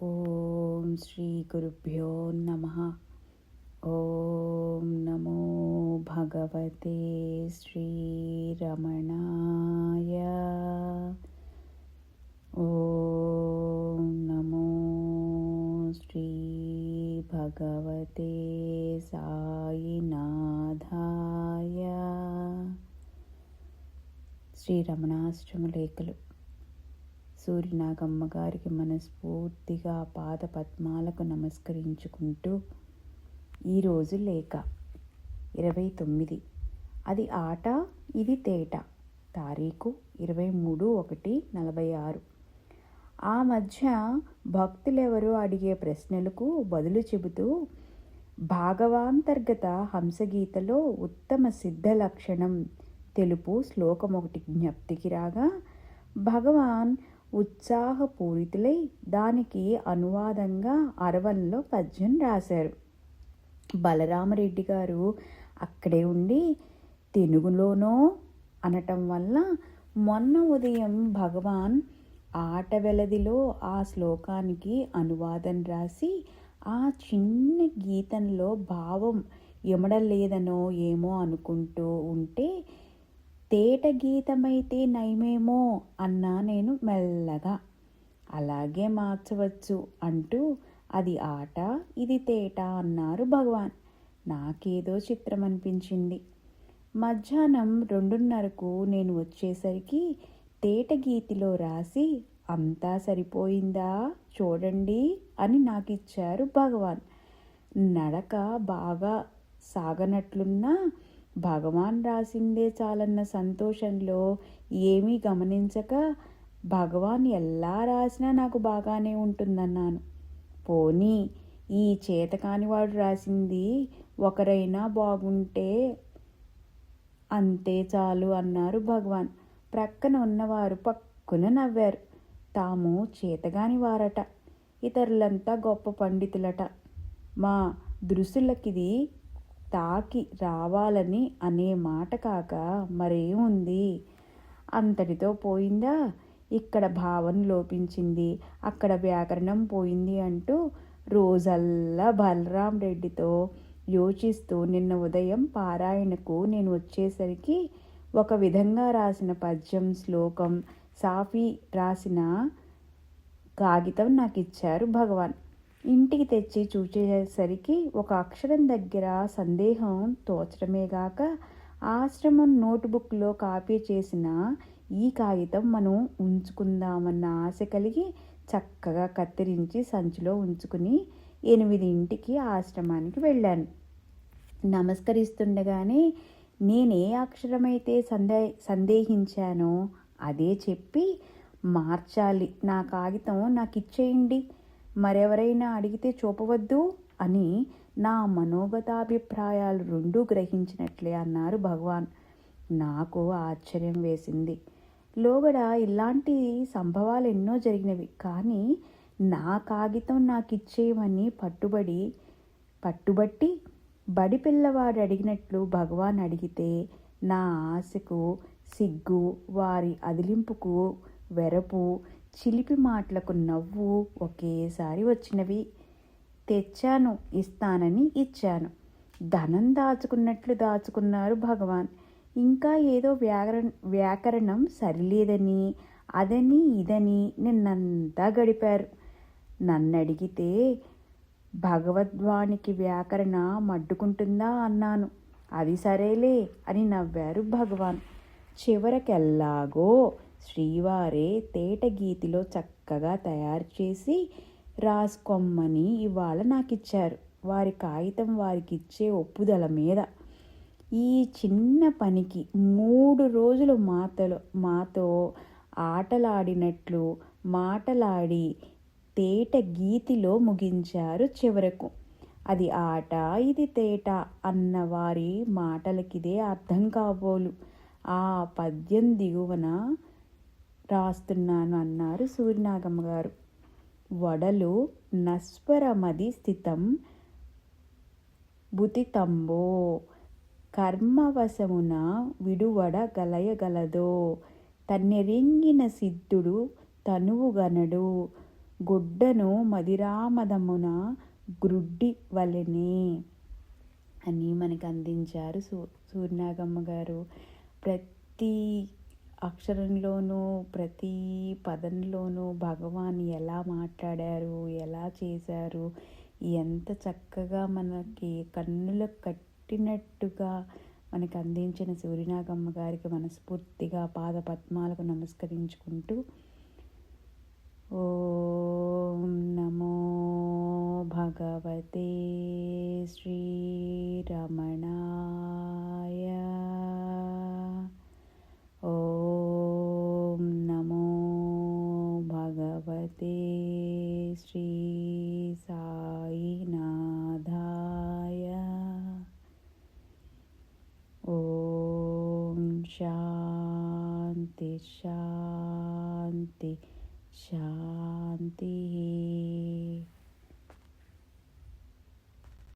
ఓం శ్రీ గురుభ్యో నమః. ఓం నమో భగవతే శ్రీరమణాయ. ఓం నమో శ్రీ భగవతే సాయినాథాయ. శ్రీ రమణాష్టమ లేఖలు. సూర్యనాగమ్మ గారికి మనస్ఫూర్తిగా పాద పద్మాలకు నమస్కరించుకుంటూ ఈరోజు లేఖ 29. అది ఆట, ఇది తేట. తారీఖు 23/1/46. ఆ మధ్య భక్తులెవరో అడిగే ప్రశ్నలకు బదులు చెబుతూ భాగవాంతర్గత హంసగీతలో ఉత్తమ సిద్ధ లక్షణం తెలుపు శ్లోకం ఒకటి జ్ఞప్తికి రాగా భగవాన్ ఉత్సాహపూరితులై దానికి అనువాదంగా అరవన్లో పద్యం రాశారు. బలరామరెడ్డి గారు అక్కడే ఉండి తెలుగులోనో అనటం వల్ల మొన్న ఉదయం భగవాన్ ఆట వెలదిలో ఆ శ్లోకానికి అనువాదం రాసి ఆ చిన్న గీతంలో భావం ఇమడలేదనో ఏమో అనుకుంటూ ఉంటే తేట గీతమైతే నయమేమో అన్నా నేను మెల్లగా. అలాగే మార్చవచ్చు అంటూ అది ఆట, ఇది తేట అన్నారు భగవాన్. నాకేదో చిత్రం అనిపించింది. మధ్యాహ్నం 2:30కు నేను వచ్చేసరికి తేట గీతిలో రాసి అంతా సరిపోయిందా చూడండి అని నాకిచ్చారు భగవాన్. నడక బాగా సాగనట్లున్నా భగవాన్ రాసిందే చాలన్న సంతోషంలో ఏమీ గమనించక భగవాన్ ఎలా రాసినా నాకు బాగానే ఉంటుందన్నాను. పోనీ ఈ చేతకానివాడు రాసింది ఒకరైనా బాగుంటే అంతే చాలు అన్నారు భగవాన్. ప్రక్కన ఉన్నవారు పక్కున నవ్వారు. తాము చేతగాని వారట, ఇతరులంతా గొప్ప పండితులట. మా దృశులకిది తాకి రావాలని అనే మాట కాక మరేముంది? అంతటితో పోయిందా? ఇక్కడ భావన లోపించింది, అక్కడ వ్యాకరణం పోయింది అంటూ రోజల్లా బలరాం రెడ్డితో యోచిస్తూ నిన్న ఉదయం పారాయణకు నేను వచ్చేసరికి ఒక విధంగా రాసిన పద్యం, శ్లోకం, సాఫీ రాసిన కాగితం నాకు ఇచ్చారు భగవాన్. ఇంటికి తెచ్చి చూచేసరికి ఒక అక్షరం దగ్గర సందేహం తోచడమేగాక ఆశ్రమం నోటుబుక్లో కాపీ చేసిన ఈ కాగితం మనం ఉంచుకుందామన్న ఆశ కలిగి చక్కగా కత్తిరించి సంచిలో ఉంచుకుని 8ంటికి ఆశ్రమానికి వెళ్ళాను. నమస్కరిస్తుండగానే నేనే అక్షరమైతే సందేహించానో అదే చెప్పి, మార్చాలి, నా కాగితం నాకు ఇచ్చేయండి, మరెవరైనా అడిగితే చూపవద్దు అని నా మనోగతాభిప్రాయాలు రెండూ గ్రహించినట్లే అన్నారు భగవాన్. నాకు ఆశ్చర్యం వేసింది. లోగడ ఇలాంటి సంభవాలు ఎన్నో జరిగినవి. కానీ నా కాగితం నాకు ఇచ్చేయమని పట్టుబట్టి బడి పిల్లవాడు అడిగినట్లు భగవాన్ అడిగితే నా ఆశకు సిగ్గు, వారి అదిలింపుకు వెరపు, చిలిపి మాటలకు నవ్వు ఒకేసారి వచ్చినవి. తెచ్చాను, ఇస్తానని ఇచ్చాను. ధనం దాచుకున్నట్లు దాచుకున్నారు భగవాన్. ఇంకా ఏదో వ్యాకరణం సరిలేదని అదని ఇదని నిన్నంతా గడిపారు. నన్నడిగితే భగవద్వానికి వ్యాకరణ మడ్డుకుంటుందా అన్నాను. అది సరేలే అని నవ్వారు భగవాన్. చివరకెల్లాగో శ్రీవారే తేట గీతిలో చక్కగా తయారు చేసి రాసుకోమ్మని ఇవాళ నాకిచ్చారు. వారి కాగితం వారికిచ్చే ఒప్పుదల మీద. ఈ చిన్న పనికి 3 రోజులు మాతో ఆటలాడినట్లు మాటలాడి తేట గీతిలో ముగించారు చివరకు. అది ఆట, ఇది తేట అన్న వారి మాటలకిదే అర్థం కాబోలు. ఆ పద్యం దిగువన రాస్తున్నాను అన్నారు సూర్యనాగమ్మ గారు. వడలు నస్వరమది స్థితం బుతితంబో కర్మవశమున విడువడ గలయగలదో తన్నెరింగిన సిద్ధుడు తనువుగనడు గుడ్డను మదిరామదమున గ్రుడ్డి వలెనే అని మనకు అందించారు సూర్యనాగమ్మ గారు. ప్రతి అక్షరంలోనూ ప్రతి పదంలోనూ భగవాన్ ఎలా మాట్లాడారు, ఎలా చేశారు, ఎంత చక్కగా మనకి కన్నులకు కట్టినట్టుగా మనకు అందించిన సూర్యనాగమ్మ గారికి మనస్ఫూర్తిగా పాద పద్మాలకు నమస్కరించుకుంటూ ఓం నమో భగవతే శ్రీరమణాయ. ఓం నమో భగవతే శ్రీ సాయినాథాయ. ఓం శాంతి శాంతి శాంతి.